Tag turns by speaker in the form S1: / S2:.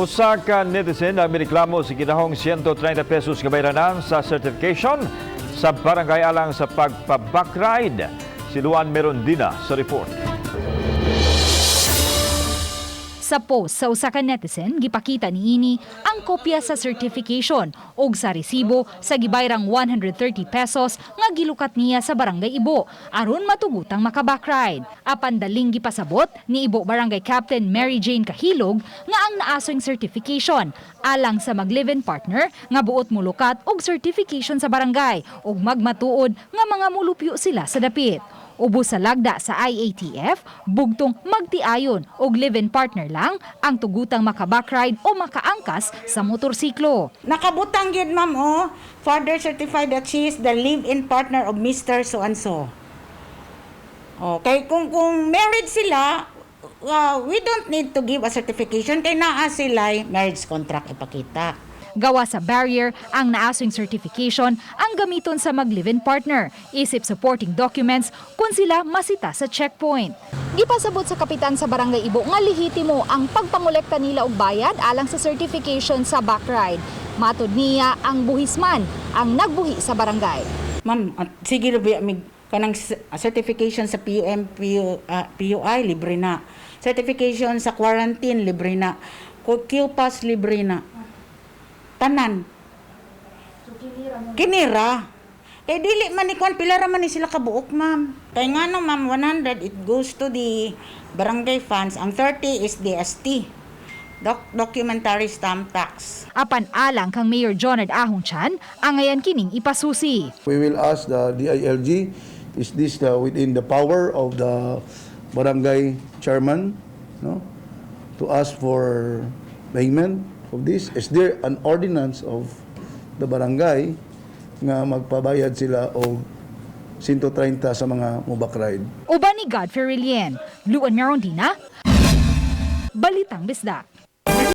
S1: Usa ka netizen ang miniklamo sa kinahong 130 pesos nga bayranan sa certification sa barangay alang sa pagpa-backride. Si Luan Merondina sa report.
S2: Sa post sa usa ka netizen, gipakita niini ang kopya sa certification ug sa resibo sa gibayrang 130 pesos nga gilukat niya sa barangay Ibo aron matugutang maka-backride. Apan daling gipasabot ni Ibo Barangay Captain Mary Jane Kahilog nga ang naasoing certification alang sa mag-live-in partner nga buot mulukat og certification sa barangay ug magmatuod nga mga mulupyo sila sa dapit. Ubos sa lagda sa IATF, bugtong magtiayon og live-in partner lang ang tugutang maka-backride o makaangkas sa motorsiklo.
S3: Nakabutang yun, ma'am, father certified that she is the live-in partner of Mr. So-and-so. Okay, kung married sila, we don't need to give a certification kay naa sila marriage contract ipakita.
S2: Gawa sa barrier ang naasoing certification ang gamiton sa mag-live-in partner, isip supporting documents kung sila masita sa checkpoint.
S4: Gipasabot sa kapitan sa Barangay Ibo nga lehitimo ang pagpangolekta nila og bayad alang sa certification sa backride. Matud niya ang buhisman ang nagbuhi sa barangay.
S3: Ma'am, sige rabi mig kanang certification sa PUI libre na. Certification sa quarantine libre na. QPAS libre na. Tanan. Kinira. Kaya dili man ni kwan pila ra man ni sila kabuok, ma'am. Kaya nga no, ma'am, 100 it goes to the barangay funds. Ang 30 is DST. Documentary stamp tax.
S2: Apan alang kang Mayor Jonard Ahong Chan, ang ngayon kining ipasusi.
S5: We will ask the DILG, is this within the power of the barangay chairman, no, to ask for payment of this? Is there an ordinance of the barangay nga magpabayad sila o 130 sa mga mobackride?
S2: Uban ni Godfrey Rilien, Luan Merondina, Balitang Bisdak.